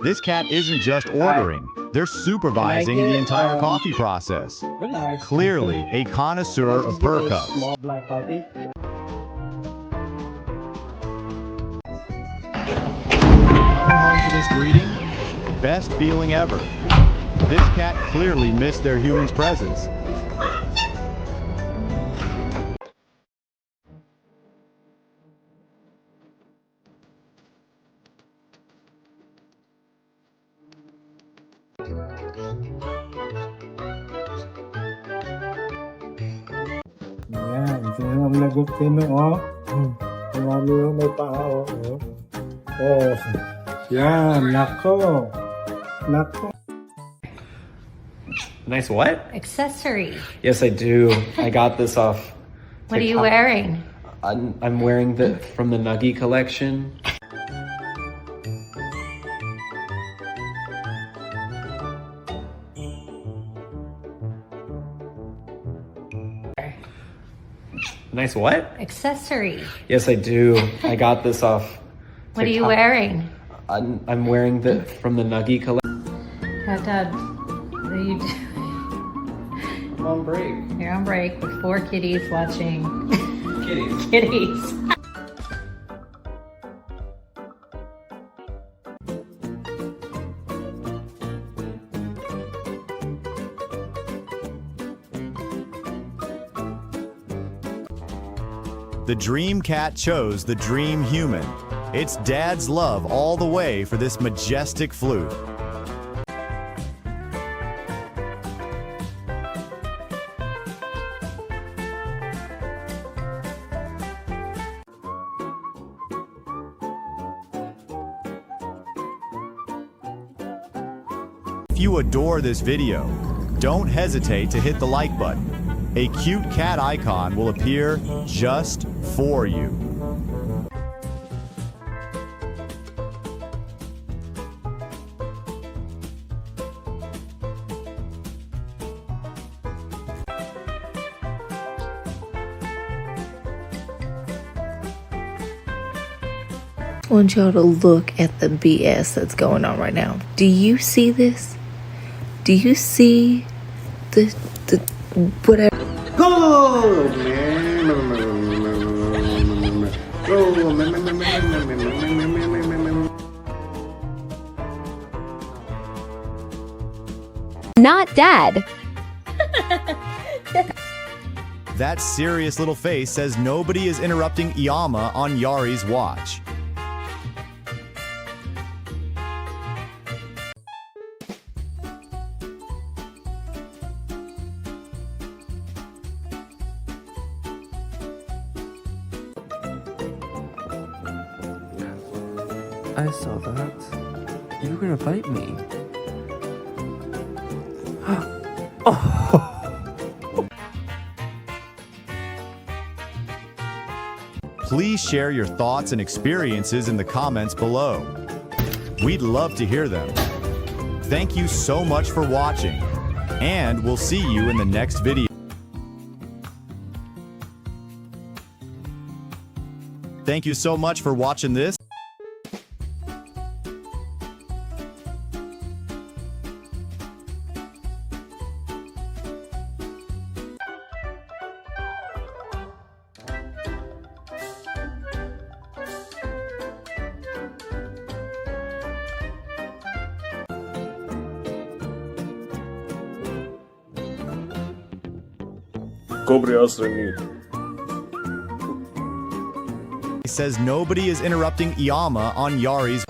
This cat isn't just ordering, they're supervising the entire coffee process. Clearly a connoisseur of purr cups. Small black coffee. Home for this greeting? Best feeling ever. This cat clearly missed their human's presence. Yan, sino ang lagot sino, oh. Tumalo may paa, oh. Oh, yan, nako. Nako. Nice what? Accessory. Yes, I do. I got this off. What are you wearing? I'm wearing the from the Nuggie collection. Nice what? Accessory. Yes, I do. I got this off. What are you wearing? I'm wearing the from the Nuggie collection. Hot Dad, what are you doing? I'm on break. You're on break with 4 kitties watching Kitties. kitties. The dream cat chose the dream human. It's Dad's love all the way for this majestic flute. If you adore this video, don't hesitate to hit the like button. A cute cat icon will appear just for you. I want y'all to look at the BS that's going on right now. Do you see this? Do you see the whatever? Go, man. Go, man. Not Dad. That serious little face says nobody is interrupting Iyama on Yari's watch. I saw that. You were gonna bite me. Please share your thoughts and experiences in the comments below. We'd love to hear them. Thank you so much for watching, and we'll see you in the next video. Thank you so much for watching this. He says nobody is interrupting Iyama on Yari's.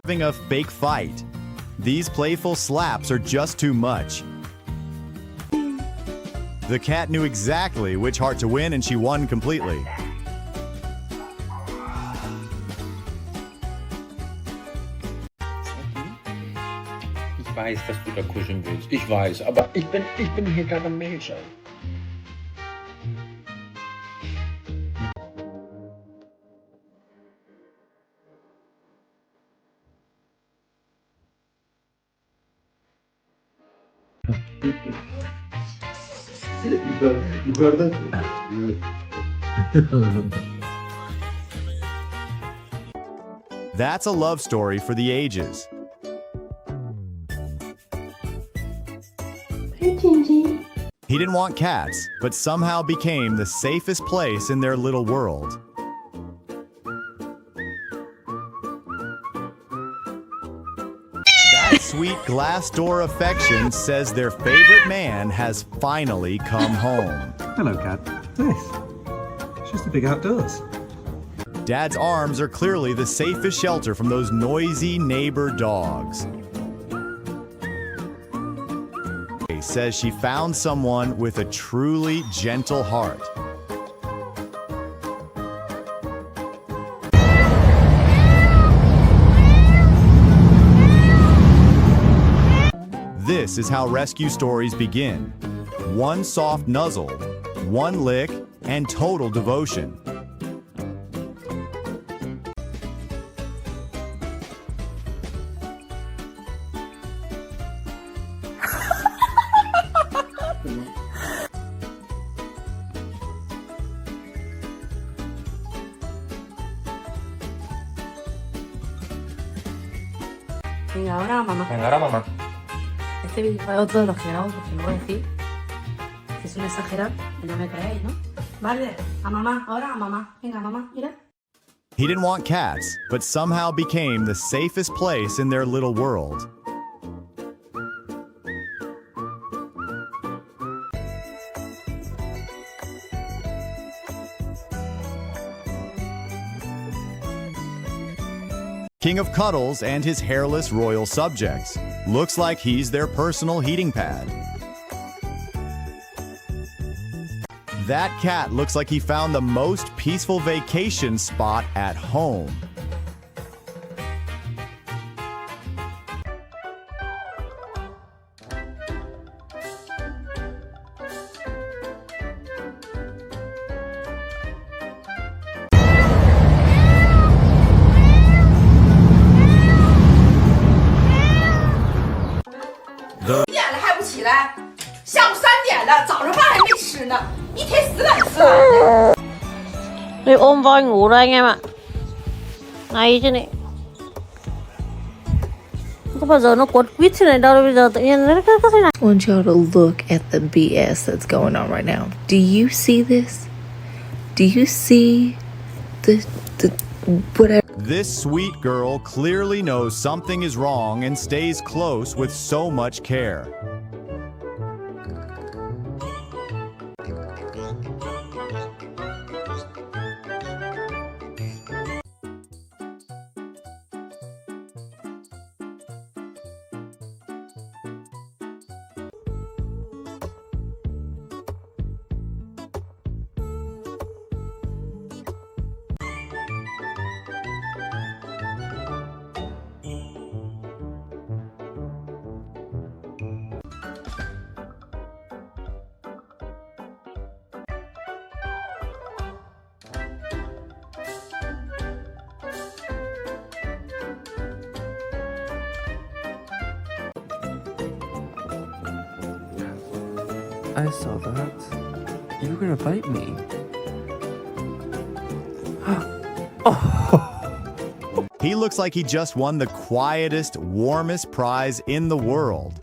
Having a fake fight. These playful slaps are just too much. The cat knew exactly which heart to win, and she won completely. Ich weiß, dass du da kuscheln willst. Ich weiß, aber ich bin hier gerade am Mädchen. Yukarıda. That's a love story for the ages. He didn't want cats, but somehow became the safest place in their little world. That sweet glass door affection says their favorite man has finally come home. Hello, cat. Nice. It's just the big outdoors. Dad's arms are clearly the safest shelter from those noisy neighbor dogs. Says she found someone with a truly gentle heart. This is how rescue stories begin. One soft nuzzle, one lick, and total devotion. Venga, ahora a mamá. Venga, ahora mamá. Este vídeo es otro de los que grabo porque lo voy a decir. Si es un exagerado, no me creéis, ¿no? Vale, a mamá, ahora a mamá. Venga, mamá, mira. He didn't want cats, but somehow became the safest place in their little world. King of Cuddles and his hairless royal subjects. Looks like he's their personal heating pad. That cat looks like he found the most peaceful vacation spot at home. Đi ôm voi ngủ rồi anh em ạ. Ngay chứ này. Không có bao giờ nó cuốn quýt thế này đâu, bây giờ tự nhiên nó cứ thế này. I want y'all to look at the BS that's going on right now. Do you see this? Do you see the whatever? This sweet girl clearly knows something is wrong and stays close with so much care. I saw that. You were gonna bite me. He looks like he just won the quietest, warmest prize in the world.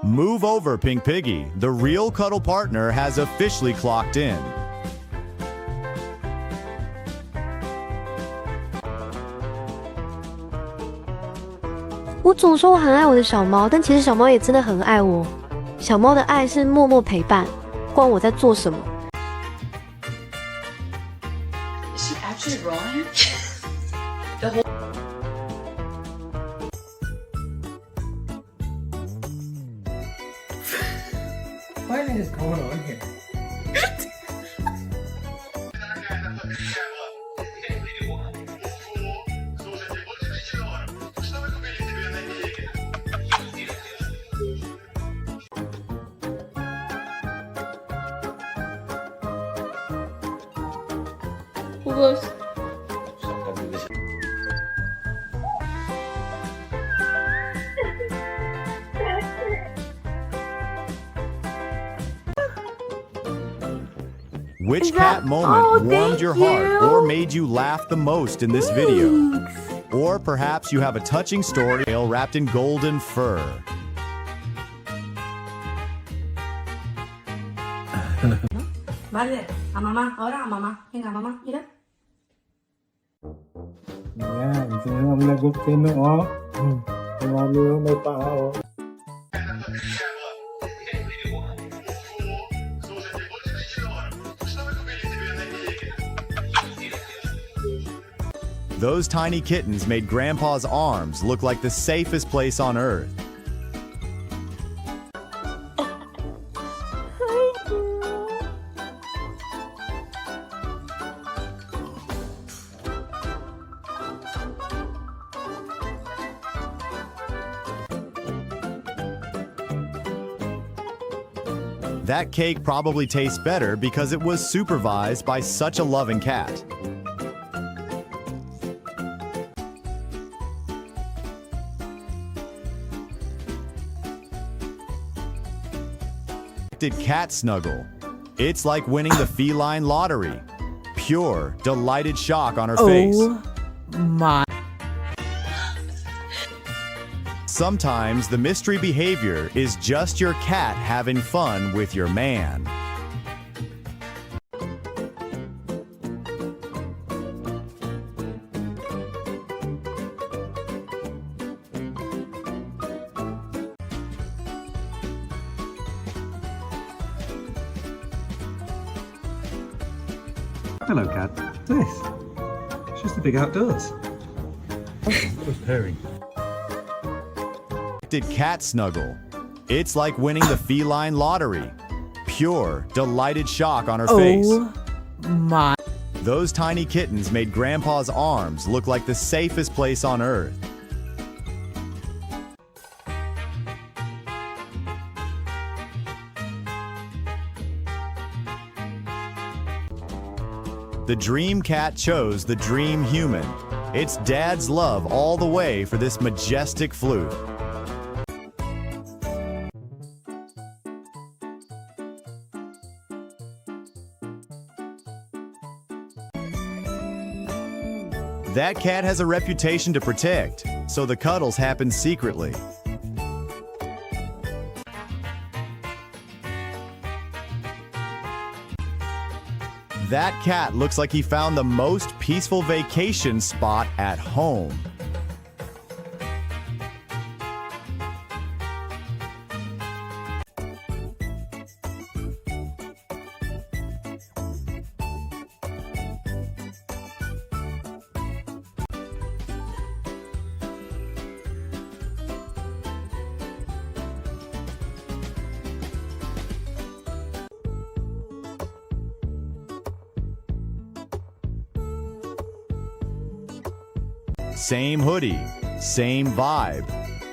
Move over, Pink Piggy. The real cuddle partner has officially clocked in. 我总说我很爱我的小猫，但其实小猫也真的很爱我。小猫的爱是默默陪伴，不管我在做什么。Is she actually rolling? What is going on here? bagus. Which cat moment warmed your heart or made you laugh the most in this video? Or perhaps you have a touching story wrapped in golden fur. Vale, a mamá, ahora a mamá. Venga, mamá, mira. Yeah, enseñame la cocina, oh. Mamá, me pago. Those tiny kittens made Grandpa's arms look like the safest place on earth. That cake probably tastes better because it was supervised by such a loving cat. Cat snuggle. It's like winning the feline lottery. Pure, delighted shock on her face. My. Sometimes the mystery behavior is just your cat having fun with your man. Hello, cat. This. It's just the big outdoors. What's purring? Cat snuggle. It's like winning the feline lottery. Pure, delighted shock on her face. My. Those tiny kittens made Grandpa's arms look like the safest place on earth. The dream cat chose the dream human. It's Dad's love all the way for this majestic flute. That cat has a reputation to protect, so the cuddles happen secretly. That cat looks like he found the most peaceful vacation spot at home. Same hoodie, same vibe,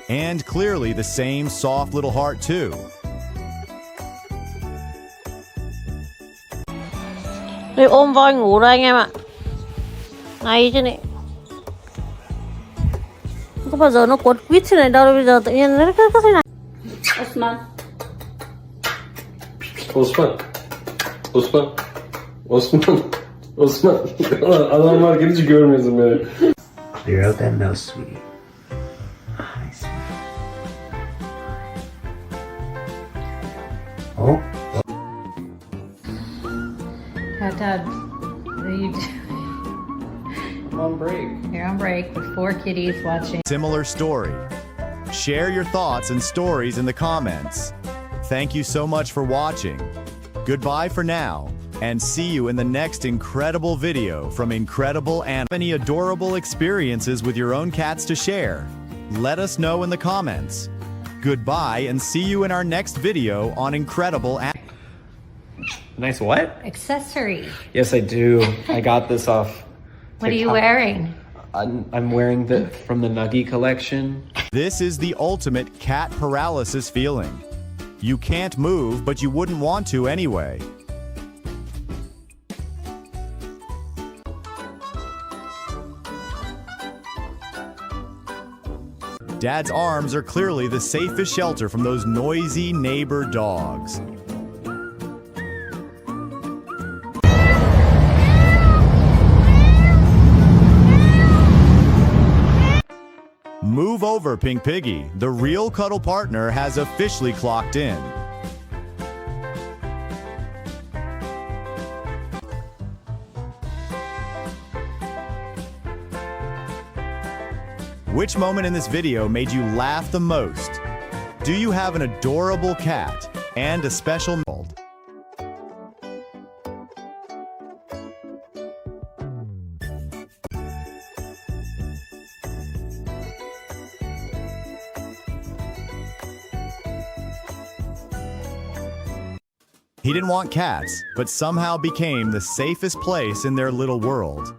and clearly the same soft little heart too. Đi ôm voi ngủ đây anh em ạ. Này chứ này. Không có bao giờ nó quấn quýt thế này đâu, bây giờ tự nhiên nó cứ thế này. Osman. Osman. Osman. Osman. Osman. Adamlar gelince görmüyorsun beni. Zero then no, sweetie. Hi, sweetie. Oh. Dad, what are you doing? I'm on break. You're on break with 4 kitties watching. Similar story. Share your thoughts and stories in the comments. Thank you so much for watching. Goodbye for now, and see you in the next incredible video from Incredible Animals. Any adorable experiences with your own cats to share? Let us know in the comments. Goodbye, and see you in our next video on Incredible Animals. Nice what? Accessory. Yes, I do. I got this off. What are you TikTok. wearing? I'm wearing the from the Nuggie collection. This is the ultimate cat paralysis feeling. You can't move, but you wouldn't want to anyway. Dad's arms are clearly the safest shelter from those noisy neighbor dogs. Move over, Pink Piggy. The real cuddle partner has officially clocked in. Which moment in this video made you laugh the most? Do you have an adorable cat and a special mold? He didn't want cats, but somehow became the safest place in their little world.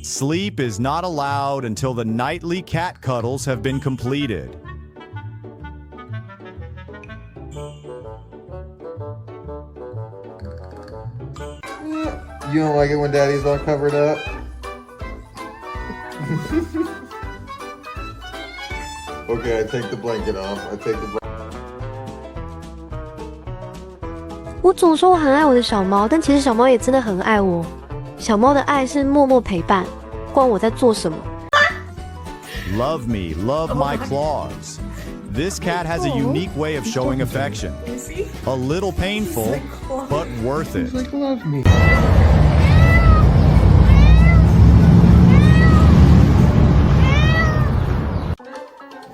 Sleep is not allowed until the nightly cat cuddles have been completed. You don't like it when Daddy's all covered up? Okay, I take the blanket off. I take the blanket. 我总说我很爱我的小猫，但其实小猫也真的很爱我。小猫的爱是默默陪伴，不管我在做什么。Love me, love my claws. This cat has a unique way of showing affection. A little painful, but worth it. Like, love me.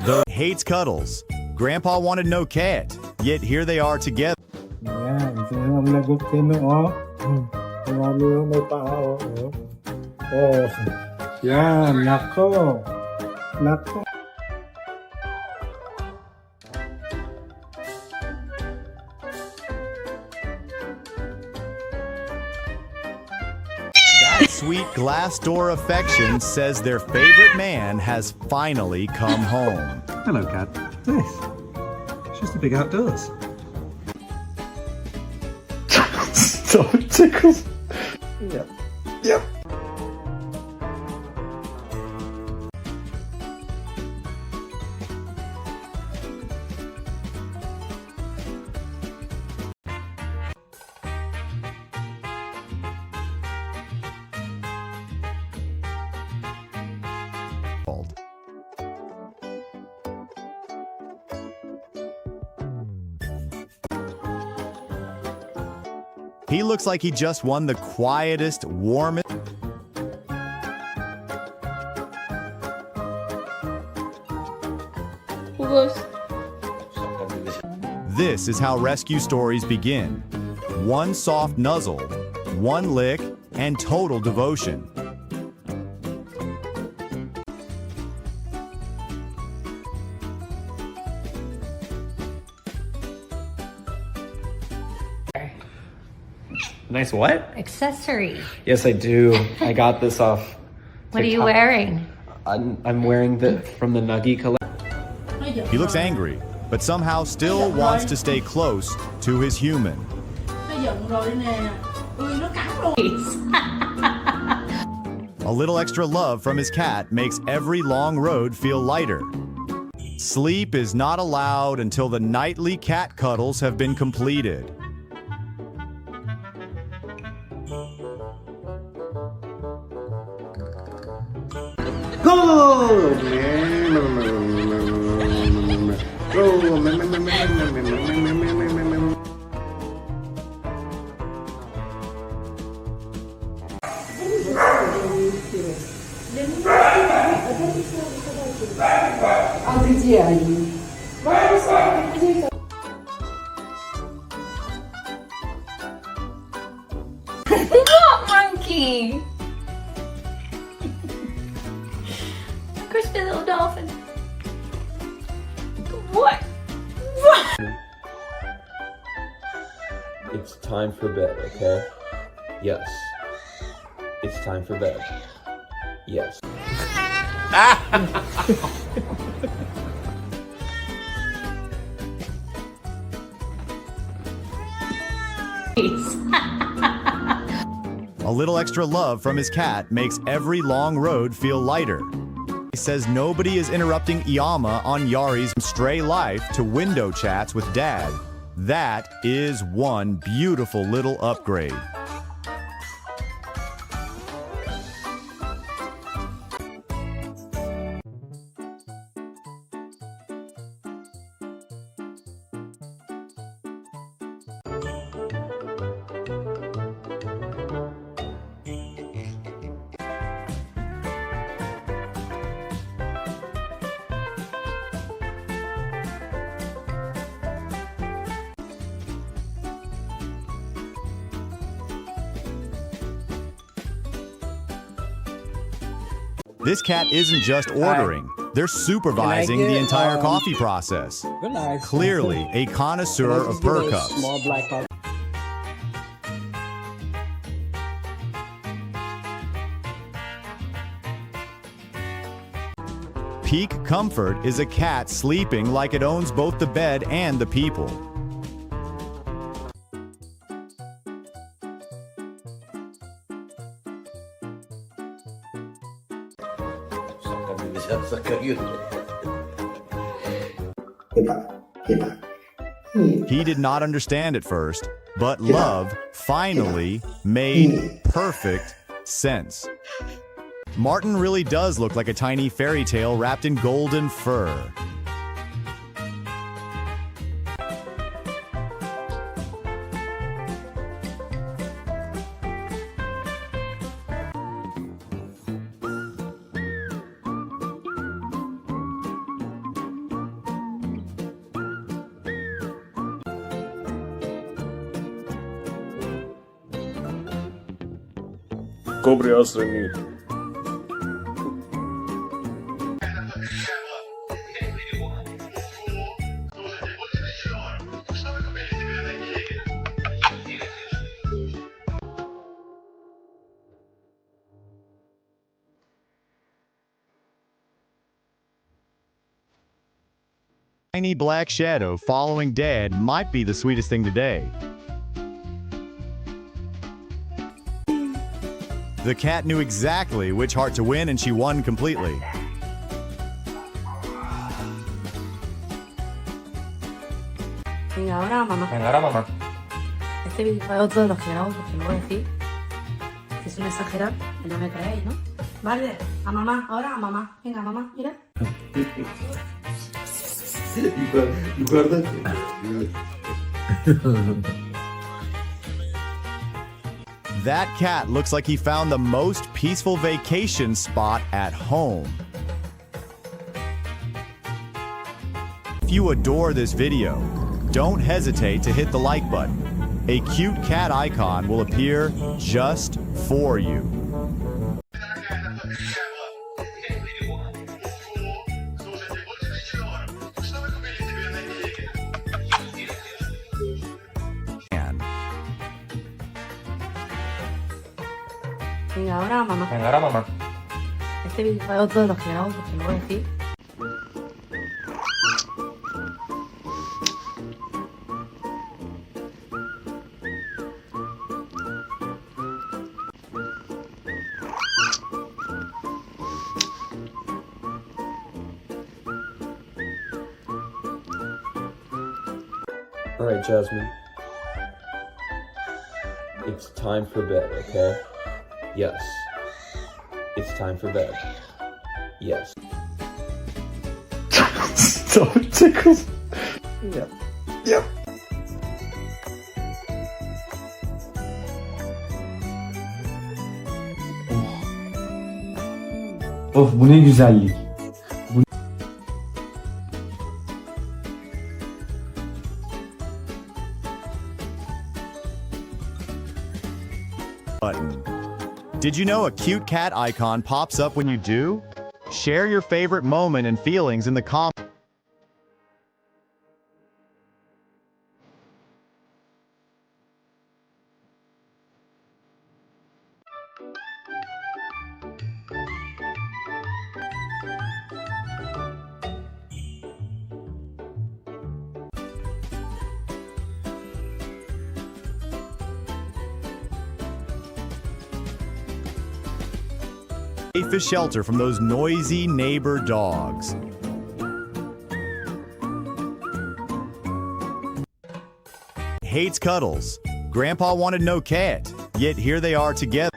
The hates cuddles. Grandpa wanted no cat, yet here they are together. Yan, sino ang lagot kayo, oh. Tumalo may paa, oh. Oh, yan, nako. Nako. That sweet glass door affection says their favorite man has finally come home. Hello, cat. Nice. It's just the big outdoors. Stop it tickles. Yep. Yep. He looks like he just won the quietest, warmest. This is how rescue stories begin. One soft nuzzle, one lick, and total devotion. Nice what? Accessory. Yes, I do. I got this off. What are you TikTok. wearing? I'm wearing from the Nuggie collection. He looks angry, but somehow still wants to stay close to his human. A little extra love from his cat makes every long road feel lighter. Sleep is not allowed until the nightly cat cuddles have been completed. Go, man. Go, man. Monkey. Crispy little dolphin. What? It's time for bed, okay? Yes. It's time for bed. Yes. A little extra love from his cat makes every long road feel lighter. He says nobody is interrupting Iyama on Yari's stray life to window chats with Dad. That is one beautiful little upgrade. This cat isn't just ordering, they're supervising the entire coffee process. Clearly a connoisseur of purr cups. Peak comfort is a cat sleeping like it owns both the bed and the people. He did not understand at first, but love finally made perfect sense. Martin really does look like a tiny fairy tale wrapped in golden fur. Tiny black shadow following Dad might be the sweetest thing today. The cat knew exactly which heart to win, and she won completely. Venga, ahora mamá. Este vídeo es otro de los que grabo porque luego decir que es un exagerado y no me creéis, ¿no? Vale, a mamá, ahora a mamá. Venga, mamá, mira. That cat looks like he found the most peaceful vacation spot at home. If you adore this video, don't hesitate to hit the like button. A cute cat icon will appear just for you. Venga, ahora mamá. Este vídeo es otro de los que grabo porque luego decir. All right, Jasmine. It's time for bed, okay? Yes. It's time for bed. Yes. Stop it, tickles. Yep. Yep. Of bu ne güzellik. Button. Did you know a cute cat icon pops up when you do? Share your favorite moment and feelings in the comments. Safest shelter from those noisy neighbor dogs. Hates cuddles. Grandpa wanted no cat, yet here they are together.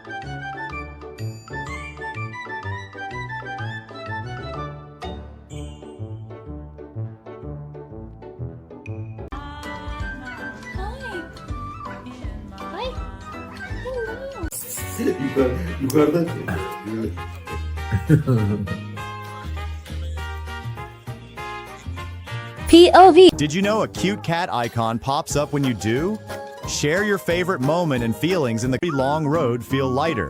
Yukarıdan. POV. Did you know a cute cat icon pops up when you do? Share your favorite moment and feelings in the long road feel lighter.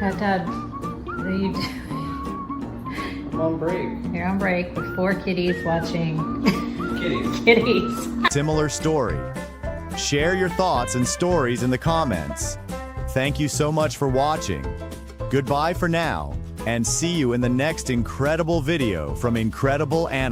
Hot Dad, what are you doing? I'm on break. You're on break with 4 kitties watching Kitties. kitties. Similar story. Share your thoughts and stories in the comments. Thank you so much for watching. Goodbye for now, and see you in the next incredible video from Incredible Animals.